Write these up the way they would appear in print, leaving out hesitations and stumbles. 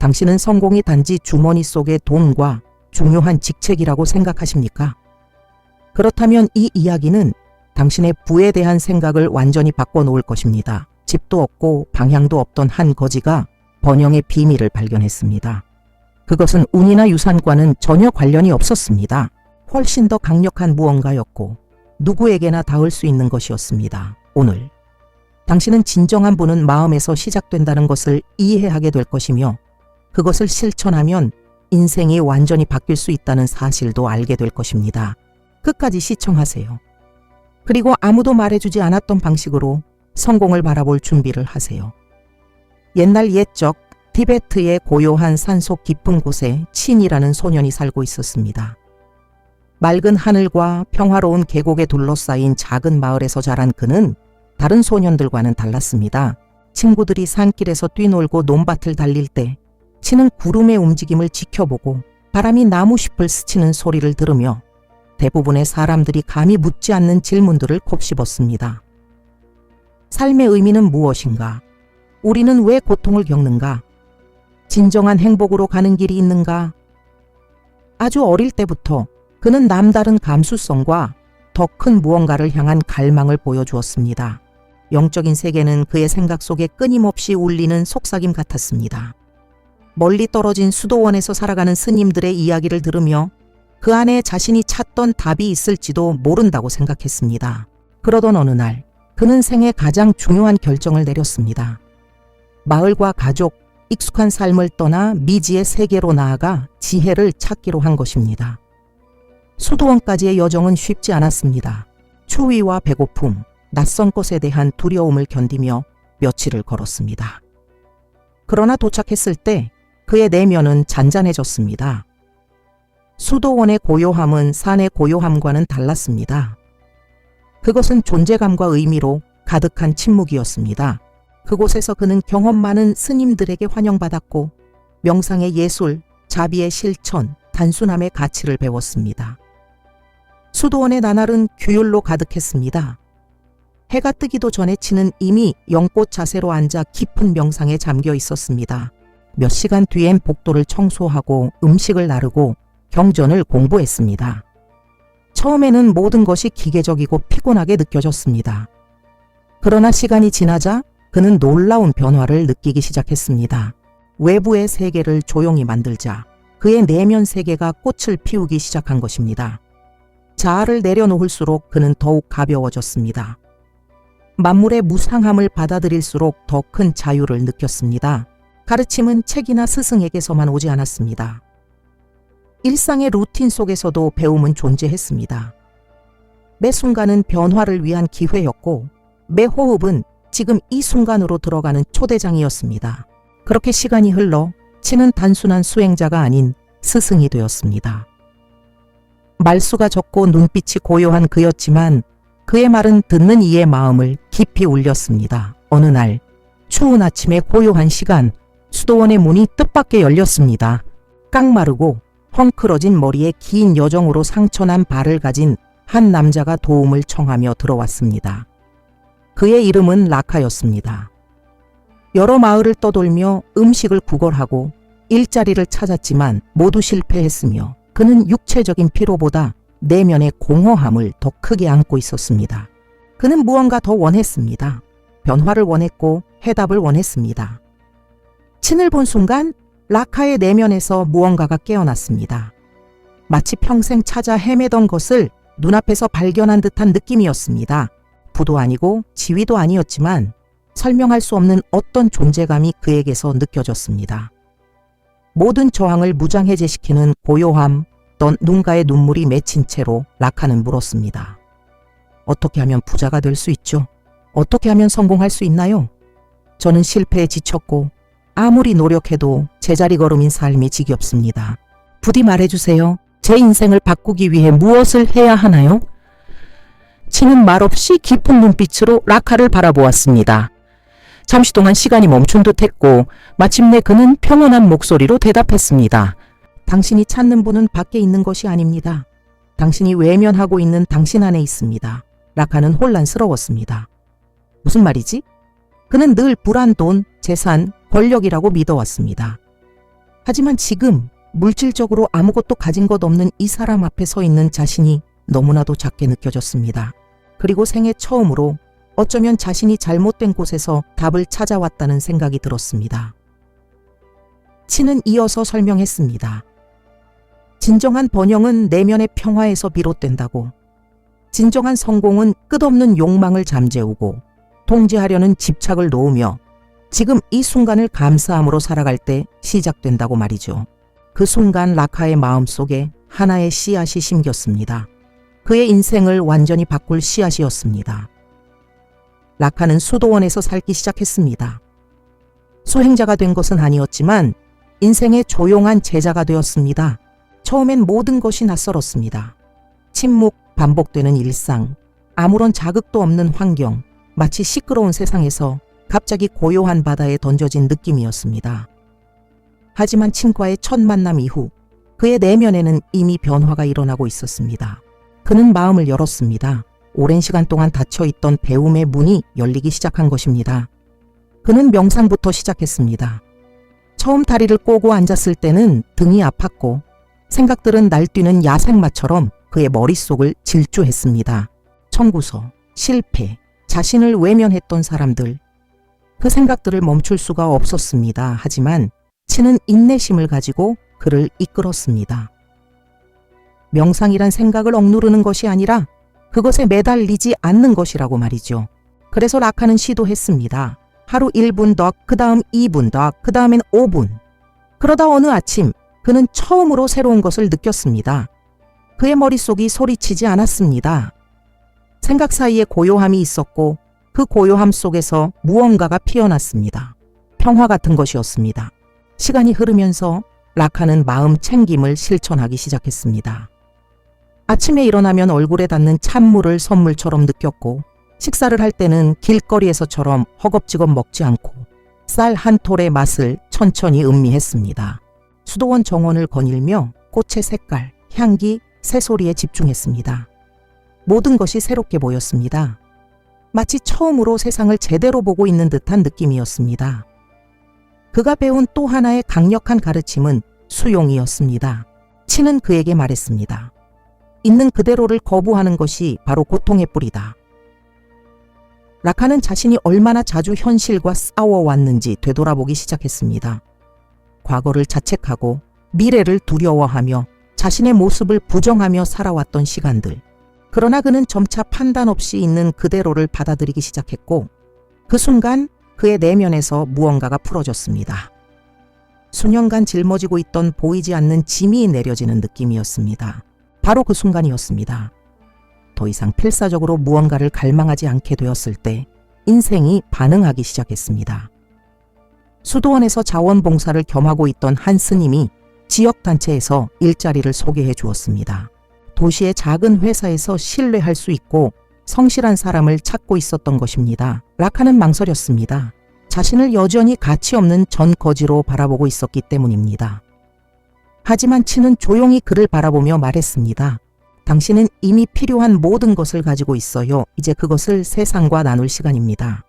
당신은 성공이 단지 주머니 속의 돈과 중요한 직책이라고 생각하십니까? 그렇다면 이 이야기는 당신의 부에 대한 생각을 완전히 바꿔놓을 것입니다. 집도 없고 방향도 없던 한 거지가 번영의 비밀을 발견했습니다. 그것은 운이나 유산과는 전혀 관련이 없었습니다. 훨씬 더 강력한 무언가였고 누구에게나 닿을 수 있는 것이었습니다. 오늘 당신은 진정한 부는 마음에서 시작된다는 것을 이해하게 될 것이며 그것을 실천하면 인생이 완전히 바뀔 수 있다는 사실도 알게 될 것입니다. 끝까지 시청하세요. 그리고 아무도 말해주지 않았던 방식으로 성공을 바라볼 준비를 하세요. 옛날 옛적 티베트의 고요한 산속 깊은 곳에 친이라는 소년이 살고 있었습니다. 맑은 하늘과 평화로운 계곡에 둘러싸인 작은 마을에서 자란 그는 다른 소년들과는 달랐습니다. 친구들이 산길에서 뛰놀고 논밭을 달릴 때 치는 구름의 움직임을 지켜보고 바람이 나무잎을 스치는 소리를 들으며 대부분의 사람들이 감히 묻지 않는 질문들을 곱씹었습니다. 삶의 의미는 무엇인가? 우리는 왜 고통을 겪는가? 진정한 행복으로 가는 길이 있는가? 아주 어릴 때부터 그는 남다른 감수성과 더 큰 무언가를 향한 갈망을 보여주었습니다. 영적인 세계는 그의 생각 속에 끊임없이 울리는 속삭임 같았습니다. 멀리 떨어진 수도원에서 살아가는 스님들의 이야기를 들으며 그 안에 자신이 찾던 답이 있을지도 모른다고 생각했습니다. 그러던 어느 날 그는 생애 가장 중요한 결정을 내렸습니다. 마을과 가족, 익숙한 삶을 떠나 미지의 세계로 나아가 지혜를 찾기로 한 것입니다. 수도원까지의 여정은 쉽지 않았습니다. 추위와 배고픔, 낯선 것에 대한 두려움을 견디며 며칠을 걸었습니다. 그러나 도착했을 때 그의 내면은 잔잔해졌습니다. 수도원의 고요함은 산의 고요함과는 달랐습니다. 그것은 존재감과 의미로 가득한 침묵이었습니다. 그곳에서 그는 경험 많은 스님들에게 환영받았고 명상의 예술, 자비의 실천, 단순함의 가치를 배웠습니다. 수도원의 나날은 규율로 가득했습니다. 해가 뜨기도 전에 치는 이미 연꽃 자세로 앉아 깊은 명상에 잠겨 있었습니다. 몇 시간 뒤엔 복도를 청소하고 음식을 나르고 경전을 공부했습니다. 처음에는 모든 것이 기계적이고 피곤하게 느껴졌습니다. 그러나 시간이 지나자 그는 놀라운 변화를 느끼기 시작했습니다. 외부의 세계를 조용히 만들자 그의 내면 세계가 꽃을 피우기 시작한 것입니다. 자아를 내려놓을수록 그는 더욱 가벼워졌습니다. 만물의 무상함을 받아들일수록 더 큰 자유를 느꼈습니다. 가르침은 책이나 스승에게서만 오지 않았습니다. 일상의 루틴 속에서도 배움은 존재했습니다. 매 순간은 변화를 위한 기회였고 매 호흡은 지금 이 순간으로 들어가는 초대장이었습니다. 그렇게 시간이 흘러 치는 단순한 수행자가 아닌 스승이 되었습니다. 말수가 적고 눈빛이 고요한 그였지만 그의 말은 듣는 이의 마음을 깊이 울렸습니다. 어느 날 추운 아침의 고요한 시간, 수도원의 문이 뜻밖의 열렸습니다. 깡마르고 헝클어진 머리에 긴 여정으로 상처난 발을 가진 한 남자가 도움을 청하며 들어왔습니다. 그의 이름은 라카였습니다. 여러 마을을 떠돌며 음식을 구걸하고 일자리를 찾았지만 모두 실패했으며 그는 육체적인 피로보다 내면의 공허함을 더 크게 안고 있었습니다. 그는 무언가 더 원했습니다. 변화를 원했고 해답을 원했습니다. 친을 본 순간 라카의 내면에서 무언가가 깨어났습니다. 마치 평생 찾아 헤매던 것을 눈앞에서 발견한 듯한 느낌이었습니다. 부도 아니고 지위도 아니었지만 설명할 수 없는 어떤 존재감이 그에게서 느껴졌습니다. 모든 저항을 무장해제시키는 고요함, 또 누군가의 눈물이 맺힌 채로 라카는 물었습니다. 어떻게 하면 부자가 될 수 있죠? 어떻게 하면 성공할 수 있나요? 저는 실패에 지쳤고 아무리 노력해도 제자리 걸음인 삶이 지겹습니다. 부디 말해주세요. 제 인생을 바꾸기 위해 무엇을 해야 하나요? 치는 말없이 깊은 눈빛으로 라카를 바라보았습니다. 잠시 동안 시간이 멈춘 듯했고 마침내 그는 평온한 목소리로 대답했습니다. 당신이 찾는 분은 밖에 있는 것이 아닙니다. 당신이 외면하고 있는 당신 안에 있습니다. 라카는 혼란스러웠습니다. 무슨 말이지? 그는 늘 불안 돈, 재산, 권력이라고 믿어왔습니다. 하지만 지금 물질적으로 아무것도 가진 것 없는 이 사람 앞에 서 있는 자신이 너무나도 작게 느껴졌습니다. 그리고 생애 처음으로 어쩌면 자신이 잘못된 곳에서 답을 찾아왔다는 생각이 들었습니다. 치는 이어서 설명했습니다. 진정한 번영은 내면의 평화에서 비롯된다고. 진정한 성공은 끝없는 욕망을 잠재우고 통제하려는 집착을 놓으며 지금 이 순간을 감사함으로 살아갈 때 시작된다고 말이죠. 그 순간 라카의 마음속에 하나의 씨앗이 심겼습니다. 그의 인생을 완전히 바꿀 씨앗이었습니다. 라카는 수도원에서 살기 시작했습니다. 수행자가 된 것은 아니었지만 인생의 조용한 제자가 되었습니다. 처음엔 모든 것이 낯설었습니다. 침묵, 반복되는 일상, 아무런 자극도 없는 환경, 마치 시끄러운 세상에서 갑자기 고요한 바다에 던져진 느낌이었습니다. 하지만 친구와의 첫 만남 이후 그의 내면에는 이미 변화가 일어나고 있었습니다. 그는 마음을 열었습니다. 오랜 시간 동안 닫혀있던 배움의 문이 열리기 시작한 것입니다. 그는 명상부터 시작했습니다. 처음 다리를 꼬고 앉았을 때는 등이 아팠고 생각들은 날뛰는 야생마처럼 그의 머릿속을 질주했습니다. 청구서, 실패, 자신을 외면했던 사람들. 그 생각들을 멈출 수가 없었습니다. 하지만 치는 인내심을 가지고 그를 이끌었습니다. 명상이란 생각을 억누르는 것이 아니라 그것에 매달리지 않는 것이라고 말이죠. 그래서 라카는 시도했습니다. 하루 1분 더, 그 다음 2분 더, 그 다음엔 5분. 그러다 어느 아침 그는 처음으로 새로운 것을 느꼈습니다. 그의 머릿속이 소리치지 않았습니다. 생각 사이에 고요함이 있었고 그 고요함 속에서 무언가가 피어났습니다. 평화 같은 것이었습니다. 시간이 흐르면서 라카는 마음 챙김을 실천하기 시작했습니다. 아침에 일어나면 얼굴에 닿는 찬물을 선물처럼 느꼈고 식사를 할 때는 길거리에서처럼 허겁지겁 먹지 않고 쌀 한 톨의 맛을 천천히 음미했습니다. 수도원 정원을 거닐며 꽃의 색깔, 향기, 새소리에 집중했습니다. 모든 것이 새롭게 보였습니다. 마치 처음으로 세상을 제대로 보고 있는 듯한 느낌이었습니다. 그가 배운 또 하나의 강력한 가르침은 수용이었습니다. 치는 그에게 말했습니다. 있는 그대로를 거부하는 것이 바로 고통의 뿌리다. 라카는 자신이 얼마나 자주 현실과 싸워왔는지 되돌아보기 시작했습니다. 과거를 자책하고 미래를 두려워하며 자신의 모습을 부정하며 살아왔던 시간들. 그러나 그는 점차 판단 없이 있는 그대로를 받아들이기 시작했고 그 순간 그의 내면에서 무언가가 풀어졌습니다. 수년간 짊어지고 있던 보이지 않는 짐이 내려지는 느낌이었습니다. 바로 그 순간이었습니다. 더 이상 필사적으로 무언가를 갈망하지 않게 되었을 때 인생이 반응하기 시작했습니다. 수도원에서 자원봉사를 겸하고 있던 한 스님이 지역단체에서 일자리를 소개해 주었습니다. 도시의 작은 회사에서 신뢰할 수 있고 성실한 사람을 찾고 있었던 것입니다. 라카는 망설였습니다. 자신을 여전히 가치 없는 전거지로 바라보고 있었기 때문입니다. 하지만 치는 조용히 그를 바라보며 말했습니다. 당신은 이미 필요한 모든 것을 가지고 있어요. 이제 그것을 세상과 나눌 시간입니다.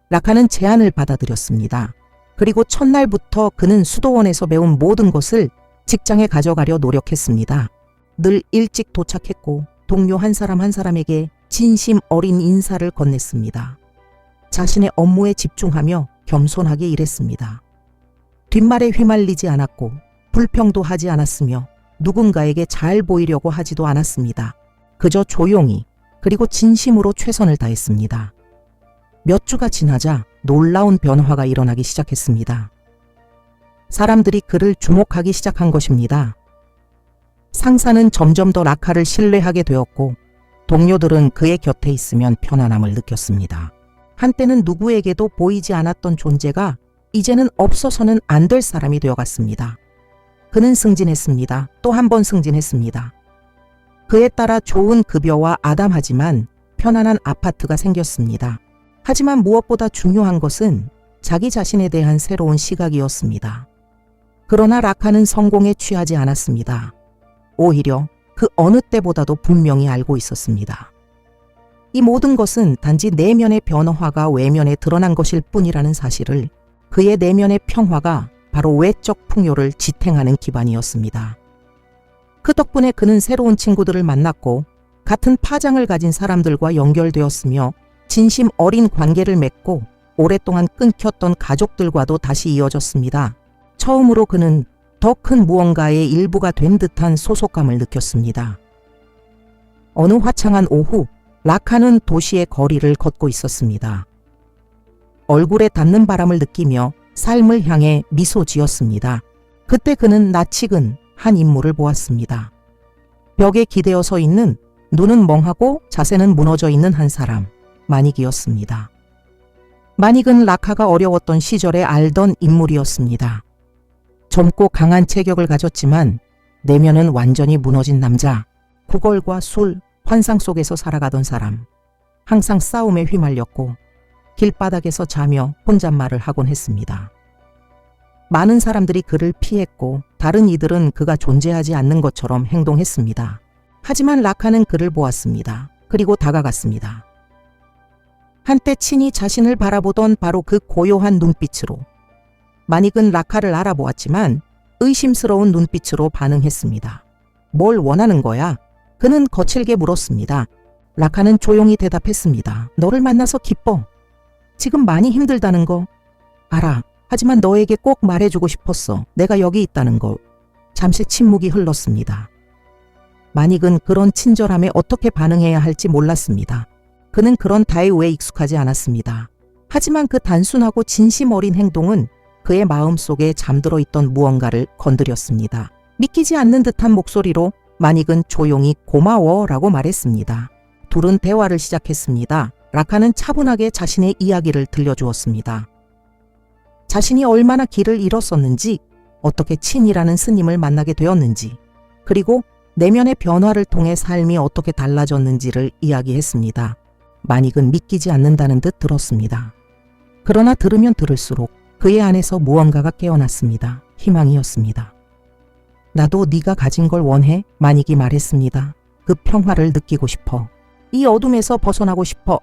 라카는 제안을 받아들였습니다. 그리고 첫날부터 그는 수도원에서 배운 모든 것을 직장에 가져가려 노력했습니다. 늘 일찍 도착했고 동료 한 사람 한 사람에게 진심 어린 인사를 건넸습니다. 자신의 업무에 집중하며 겸손하게 일했습니다. 뒷말에 휘말리지 않았고 불평도 하지 않았으며 누군가에게 잘 보이려고 하지도 않았습니다. 그저 조용히 그리고 진심으로 최선을 다했습니다. 몇 주가 지나자 놀라운 변화가 일어나기 시작했습니다. 사람들이 그를 주목하기 시작한 것입니다. 상사는 점점 더 라카를 신뢰하게 되었고 동료들은 그의 곁에 있으면 편안함을 느꼈습니다. 한때는 누구에게도 보이지 않았던 존재가 이제는 없어서는 안 될 사람이 되어갔습니다. 그는 승진했습니다. 또 한 번 승진했습니다. 그에 따라 좋은 급여와 아담하지만 편안한 아파트가 생겼습니다. 하지만 무엇보다 중요한 것은 자기 자신에 대한 새로운 시각이었습니다. 그러나 라카는 성공에 취하지 않았습니다. 오히려 그 어느 때보다도 분명히 알고 있었습니다. 이 모든 것은 단지 내면의 변화가 외면에 드러난 것일 뿐이라는 사실을, 그의 내면의 평화가 바로 외적 풍요를 지탱하는 기반이었습니다. 그 덕분에 그는 새로운 친구들을 만났고 같은 파장을 가진 사람들과 연결되었으며 진심 어린 관계를 맺고 오랫동안 끊겼던 가족들과도 다시 이어졌습니다. 처음으로 그는 더 큰 무언가의 일부가 된 듯한 소속감을 느꼈습니다. 어느 화창한 오후, 라카는 도시의 거리를 걷고 있었습니다. 얼굴에 닿는 바람을 느끼며 삶을 향해 미소 지었습니다. 그때 그는 낯익은 한 인물을 보았습니다. 벽에 기대어 서 있는, 눈은 멍하고 자세는 무너져 있는 한 사람, 마닉이었습니다. 마닉은 라카가 어려웠던 시절에 알던 인물이었습니다. 젊고 강한 체격을 가졌지만 내면은 완전히 무너진 남자, 구걸과 술, 환상 속에서 살아가던 사람, 항상 싸움에 휘말렸고 길바닥에서 자며 혼잣말을 하곤 했습니다. 많은 사람들이 그를 피했고 다른 이들은 그가 존재하지 않는 것처럼 행동했습니다. 하지만 라카는 그를 보았습니다. 그리고 다가갔습니다. 한때 친히 자신을 바라보던 바로 그 고요한 눈빛으로 마닉은 라카를 알아보았지만 의심스러운 눈빛으로 반응했습니다. 뭘 원하는 거야? 그는 거칠게 물었습니다. 라카는 조용히 대답했습니다. 너를 만나서 기뻐. 지금 많이 힘들다는 거 알아. 하지만 너에게 꼭 말해주고 싶었어. 내가 여기 있다는 거. 잠시 침묵이 흘렀습니다. 마닉은 그런 친절함에 어떻게 반응해야 할지 몰랐습니다. 그는 그런 다이오에 익숙하지 않았습니다. 하지만 그 단순하고 진심 어린 행동은 그의 마음속에 잠들어 있던 무언가를 건드렸습니다. 믿기지 않는 듯한 목소리로 마닉은 조용히 고마워라고 말했습니다. 둘은 대화를 시작했습니다. 라카는 차분하게 자신의 이야기를 들려주었습니다. 자신이 얼마나 길을 잃었었는지, 어떻게 친이라는 스님을 만나게 되었는지, 그리고 내면의 변화를 통해 삶이 어떻게 달라졌는지를 이야기했습니다. 마닉은 믿기지 않는다는 듯 들었습니다. 그러나 들으면 들을수록 그의 안에서 무언가가 깨어났습니다. 희망이었습니다. 나도 네가 가진 걸 원해, 마닉이 말했습니다. 그 평화를 느끼고 싶어. 이 어둠에서 벗어나고 싶어.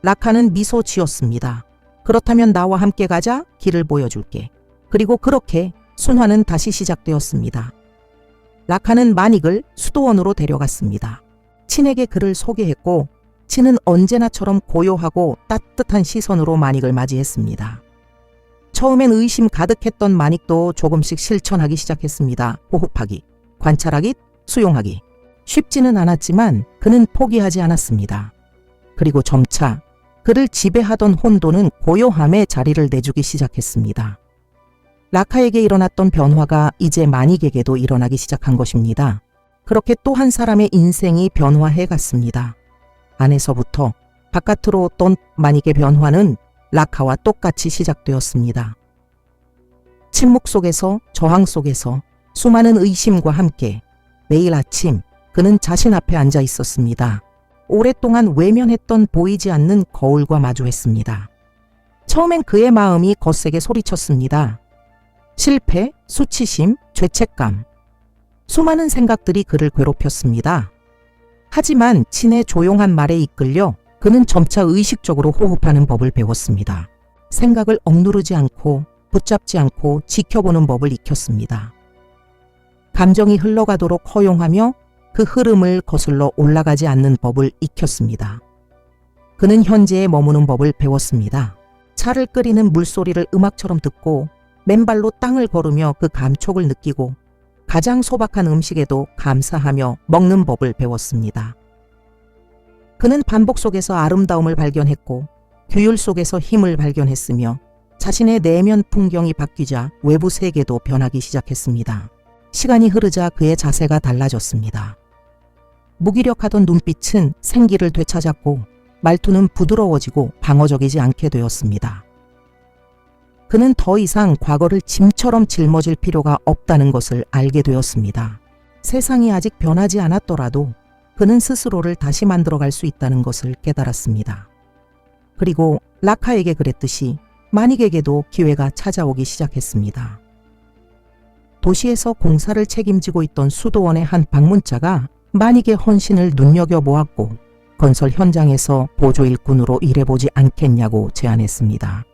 라카는 미소 지었습니다. 그렇다면 나와 함께 가자. 길을 보여줄게. 그리고 그렇게 순환은 다시 시작되었습니다. 라카는 마닉을 수도원으로 데려갔습니다. 친에게 그를 소개했고 친은 언제나처럼 고요하고 따뜻한 시선으로 마닉을 맞이했습니다. 처음엔 의심 가득했던 마닉도 조금씩 실천하기 시작했습니다. 호흡하기, 관찰하기, 수용하기. 쉽지는 않았지만 그는 포기하지 않았습니다. 그리고 점차 그를 지배하던 혼돈은 고요함에 자리를 내주기 시작했습니다. 라카에게 일어났던 변화가 이제 마닉에게도 일어나기 시작한 것입니다. 그렇게 또 한 사람의 인생이 변화해 갔습니다. 안에서부터 바깥으로 떤 마닉의 변화는 라카와 똑같이 시작되었습니다. 침묵 속에서, 저항 속에서, 수많은 의심과 함께 매일 아침 그는 자신 앞에 앉아 있었습니다. 오랫동안 외면했던 보이지 않는 거울과 마주했습니다. 처음엔 그의 마음이 거세게 소리쳤습니다. 실패, 수치심, 죄책감. 수많은 생각들이 그를 괴롭혔습니다. 하지만 친의 조용한 말에 이끌려 그는 점차 의식적으로 호흡하는 법을 배웠습니다. 생각을 억누르지 않고 붙잡지 않고 지켜보는 법을 익혔습니다. 감정이 흘러가도록 허용하며 그 흐름을 거슬러 올라가지 않는 법을 익혔습니다. 그는 현재에 머무는 법을 배웠습니다. 차를 끓이는 물소리를 음악처럼 듣고 맨발로 땅을 걸으며 그 감촉을 느끼고 가장 소박한 음식에도 감사하며 먹는 법을 배웠습니다. 그는 반복 속에서 아름다움을 발견했고 규율 속에서 힘을 발견했으며 자신의 내면 풍경이 바뀌자 외부 세계도 변하기 시작했습니다. 시간이 흐르자 그의 자세가 달라졌습니다. 무기력하던 눈빛은 생기를 되찾았고 말투는 부드러워지고 방어적이지 않게 되었습니다. 그는 더 이상 과거를 짐처럼 짊어질 필요가 없다는 것을 알게 되었습니다. 세상이 아직 변하지 않았더라도 그는 스스로를 다시 만들어갈 수 있다는 것을 깨달았습니다. 그리고 라카에게 그랬듯이 마닉에게도 기회가 찾아오기 시작했습니다. 도시에서 공사를 책임지고 있던 수도원의 한 방문자가 마닉의 헌신을 눈여겨보았고 건설 현장에서 보조 일꾼으로 일해보지 않겠냐고 제안했습니다.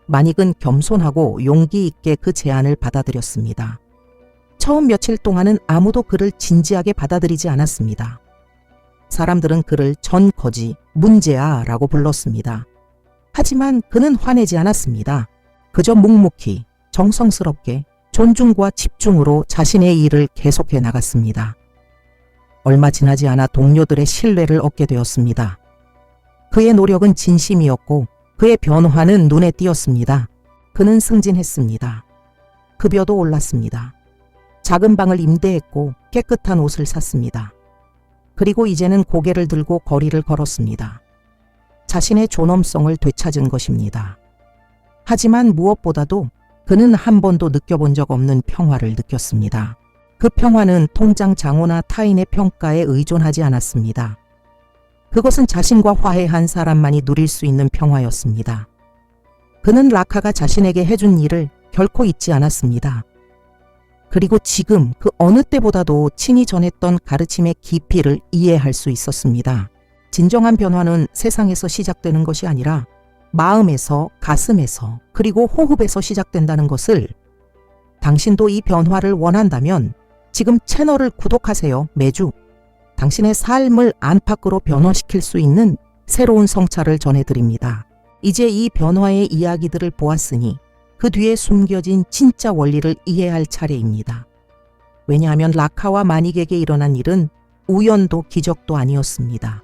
마닉은 겸손하고 용기 있게 그 제안을 받아들였습니다. 처음 며칠 동안은 아무도 그를 진지하게 받아들이지 않았습니다. 사람들은 그를 전 거지, 문제야 라고 불렀습니다. 하지만 그는 화내지 않았습니다. 그저 묵묵히 정성스럽게 존중과 집중으로 자신의 일을 계속해 나갔습니다. 얼마 지나지 않아 동료들의 신뢰를 얻게 되었습니다. 그의 노력은 진심이었고 그의 변화는 눈에 띄었습니다. 그는 승진했습니다. 급여도 올랐습니다. 작은 방을 임대했고 깨끗한 옷을 샀습니다. 그리고 이제는 고개를 들고 거리를 걸었습니다. 자신의 존엄성을 되찾은 것입니다. 하지만 무엇보다도 그는 한 번도 느껴본 적 없는 평화를 느꼈습니다. 그 평화는 통장 장호나 타인의 평가에 의존하지 않았습니다. 그것은 자신과 화해한 사람만이 누릴 수 있는 평화였습니다. 그는 라카가 자신에게 해준 일을 결코 잊지 않았습니다. 그리고 지금 그 어느 때보다도 친히 전했던 가르침의 깊이를 이해할 수 있었습니다. 진정한 변화는 세상에서 시작되는 것이 아니라 마음에서, 가슴에서, 그리고 호흡에서 시작된다는 것을, 당신도 이 변화를 원한다면 지금 채널을 구독하세요. 매주 당신의 삶을 안팎으로 변화시킬 수 있는 새로운 성찰을 전해드립니다. 이제 이 변화의 이야기들을 보았으니 그 뒤에 숨겨진 진짜 원리를 이해할 차례입니다. 왜냐하면 라카와 마닉에게 일어난 일은 우연도 기적도 아니었습니다.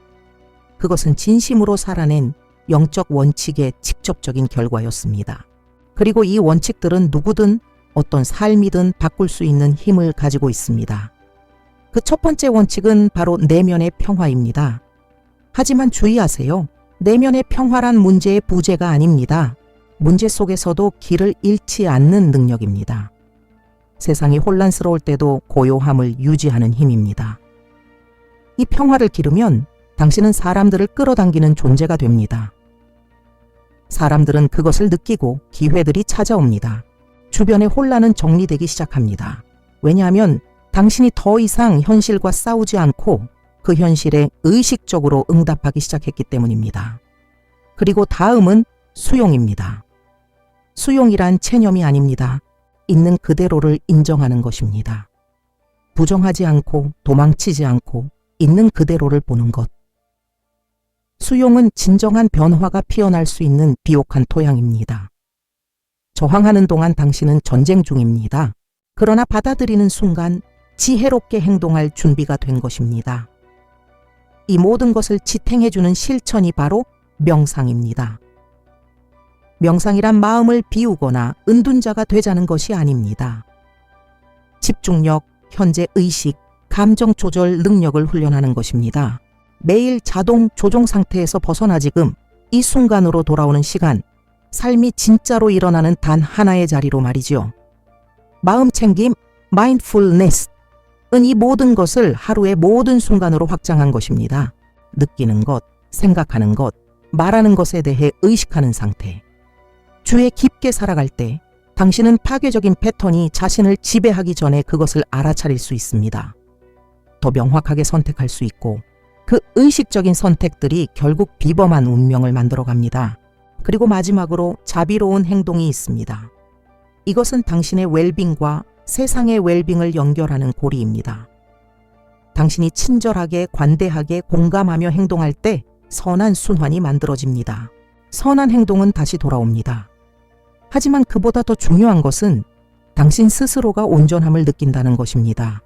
그것은 진심으로 살아낸 영적 원칙의 직접적인 결과였습니다. 그리고 이 원칙들은 누구든 어떤 삶이든 바꿀 수 있는 힘을 가지고 있습니다. 그 첫 번째 원칙은 바로 내면의 평화입니다. 하지만 주의하세요. 내면의 평화란 문제의 부재가 아닙니다. 문제 속에서도 길을 잃지 않는 능력입니다. 세상이 혼란스러울 때도 고요함을 유지하는 힘입니다. 이 평화를 기르면 당신은 사람들을 끌어당기는 존재가 됩니다. 사람들은 그것을 느끼고 기회들이 찾아옵니다. 주변의 혼란은 정리되기 시작합니다. 왜냐하면 당신이 더 이상 현실과 싸우지 않고 그 현실에 의식적으로 응답하기 시작했기 때문입니다. 그리고 다음은 수용입니다. 수용이란 체념이 아닙니다. 있는 그대로를 인정하는 것입니다. 부정하지 않고 도망치지 않고 있는 그대로를 보는 것. 수용은 진정한 변화가 피어날 수 있는 비옥한 토양입니다. 저항하는 동안 당신은 전쟁 중입니다. 그러나 받아들이는 순간 지혜롭게 행동할 준비가 된 것입니다. 이 모든 것을 지탱해주는 실천이 바로 명상입니다. 명상이란 마음을 비우거나 은둔자가 되자는 것이 아닙니다. 집중력, 현재 의식, 감정 조절 능력을 훈련하는 것입니다. 매일 자동 조종 상태에서 벗어나 지금 이 순간으로 돌아오는 시간, 삶이 진짜로 일어나는 단 하나의 자리로 말이죠. 마음 챙김, 마인드풀니스는 이 모든 것을 하루의 모든 순간으로 확장한 것입니다. 느끼는 것, 생각하는 것, 말하는 것에 대해 의식하는 상태. 주에 깊게 살아갈 때 당신은 파괴적인 패턴이 자신을 지배하기 전에 그것을 알아차릴 수 있습니다. 더 명확하게 선택할 수 있고 그 의식적인 선택들이 결국 비범한 운명을 만들어갑니다. 그리고 마지막으로 자비로운 행동이 있습니다. 이것은 당신의 웰빙과 세상의 웰빙을 연결하는 고리입니다. 당신이 친절하게, 관대하게, 공감하며 행동할 때 선한 순환이 만들어집니다. 선한 행동은 다시 돌아옵니다. 하지만 그보다 더 중요한 것은 당신 스스로가 온전함을 느낀다는 것입니다.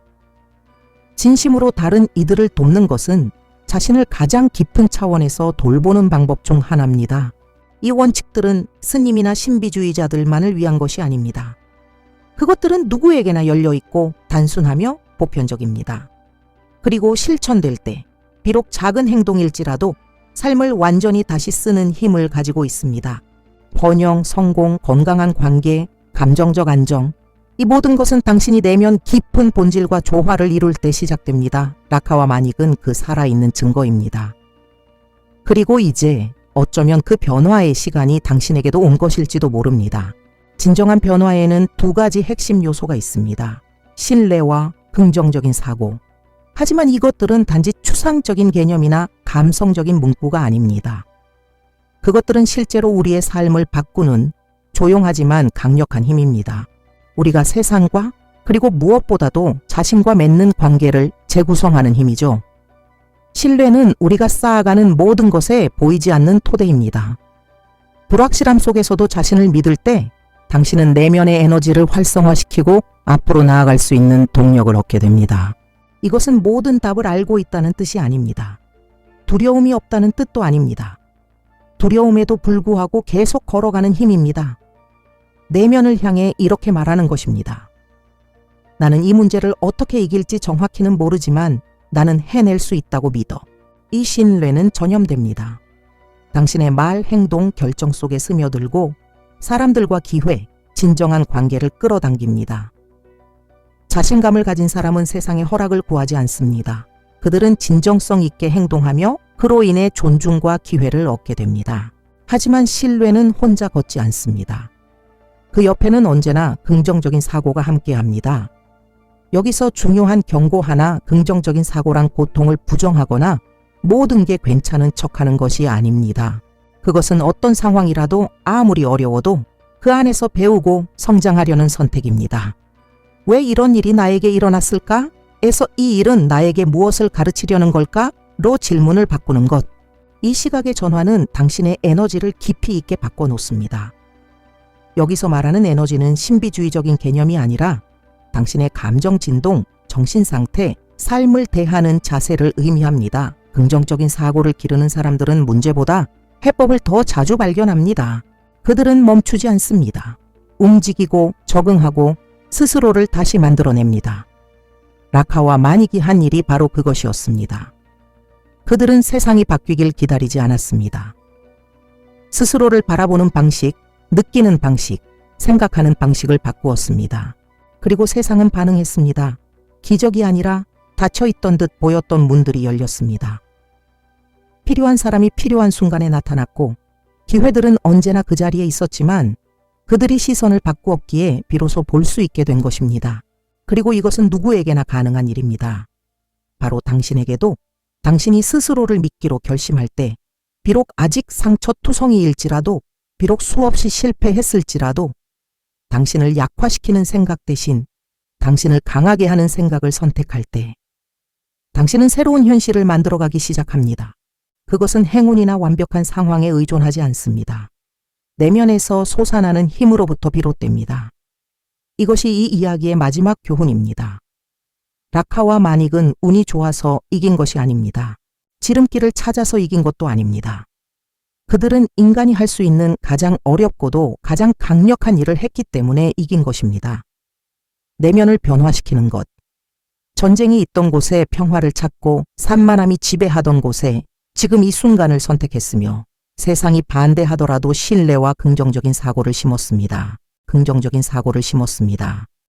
진심으로 다른 이들을 돕는 것은 자신을 가장 깊은 차원에서 돌보는 방법 중 하나입니다. 이 원칙들은 스님이나 신비주의자들만을 위한 것이 아닙니다. 그것들은 누구에게나 열려있고 단순하며 보편적입니다. 그리고 실천될 때 비록 작은 행동일지라도 삶을 완전히 다시 쓰는 힘을 가지고 있습니다. 번영, 성공, 건강한 관계, 감정적 안정, 이 모든 것은 당신이 내면 깊은 본질과 조화를 이룰 때 시작됩니다. 라카와 마닉은 그 살아있는 증거입니다. 그리고 이제 어쩌면 그 변화의 시간이 당신에게도 온 것일지도 모릅니다. 진정한 변화에는 두 가지 핵심 요소가 있습니다. 신뢰와 긍정적인 사고. 하지만 이것들은 단지 추상적인 개념이나 감성적인 문구가 아닙니다. 그것들은 실제로 우리의 삶을 바꾸는 조용하지만 강력한 힘입니다. 우리가 세상과 그리고 무엇보다도 자신과 맺는 관계를 재구성하는 힘이죠. 신뢰는 우리가 쌓아가는 모든 것에 보이지 않는 토대입니다. 불확실함 속에서도 자신을 믿을 때 당신은 내면의 에너지를 활성화시키고 앞으로 나아갈 수 있는 동력을 얻게 됩니다. 이것은 모든 답을 알고 있다는 뜻이 아닙니다. 두려움이 없다는 뜻도 아닙니다. 두려움에도 불구하고 계속 걸어가는 힘입니다. 내면을 향해 이렇게 말하는 것입니다. 나는 이 문제를 어떻게 이길지 정확히는 모르지만 나는 해낼 수 있다고 믿어. 이 신뢰는 전염됩니다. 당신의 말, 행동, 결정 속에 스며들고 사람들과 기회, 진정한 관계를 끌어당깁니다. 자신감을 가진 사람은 세상의 허락을 구하지 않습니다. 그들은 진정성 있게 행동하며 그로 인해 존중과 기회를 얻게 됩니다. 하지만 신뢰는 혼자 걷지 않습니다. 그 옆에는 언제나 긍정적인 사고가 함께합니다. 여기서 중요한 경고 하나, 긍정적인 사고란 고통을 부정하거나 모든 게 괜찮은 척하는 것이 아닙니다. 그것은 어떤 상황이라도 아무리 어려워도 그 안에서 배우고 성장하려는 선택입니다. 왜 이런 일이 나에게 일어났을까? 에서 이 일은 나에게 무엇을 가르치려는 걸까? 로 질문을 바꾸는 것. 이 시각의 전환은 당신의 에너지를 깊이 있게 바꿔놓습니다. 여기서 말하는 에너지는 신비주의적인 개념이 아니라 당신의 감정 진동, 정신 상태, 삶을 대하는 자세를 의미합니다. 긍정적인 사고를 기르는 사람들은 문제보다 해법을 더 자주 발견합니다. 그들은 멈추지 않습니다. 움직이고 적응하고 스스로를 다시 만들어냅니다. 라카와 마닉이 한 일이 바로 그것이었습니다. 그들은 세상이 바뀌길 기다리지 않았습니다. 스스로를 바라보는 방식, 느끼는 방식, 생각하는 방식을 바꾸었습니다. 그리고 세상은 반응했습니다. 기적이 아니라 닫혀있던 듯 보였던 문들이 열렸습니다. 필요한 사람이 필요한 순간에 나타났고 기회들은 언제나 그 자리에 있었지만 그들이 시선을 바꾸었기에 비로소 볼 수 있게 된 것입니다. 그리고 이것은 누구에게나 가능한 일입니다. 바로 당신에게도 당신이 스스로를 믿기로 결심할 때 비록 아직 상처투성이일지라도 비록 수없이 실패했을지라도 당신을 약화시키는 생각 대신 당신을 강하게 하는 생각을 선택할 때 당신은 새로운 현실을 만들어가기 시작합니다. 그것은 행운이나 완벽한 상황에 의존하지 않습니다. 내면에서 솟아나는 힘으로부터 비롯됩니다. 이것이 이 이야기의 마지막 교훈입니다. 라카와 마닉은 운이 좋아서 이긴 것이 아닙니다. 지름길을 찾아서 이긴 것도 아닙니다. 그들은 인간이 할 수 있는 가장 어렵고도 가장 강력한 일을 했기 때문에 이긴 것입니다. 내면을 변화시키는 것. 전쟁이 있던 곳에 평화를 찾고 산만함이 지배하던 곳에 지금 이 순간을 선택했으며 세상이 반대하더라도 신뢰와 긍정적인 사고를 심었습니다. 긍정적인 사고를 심었습니다.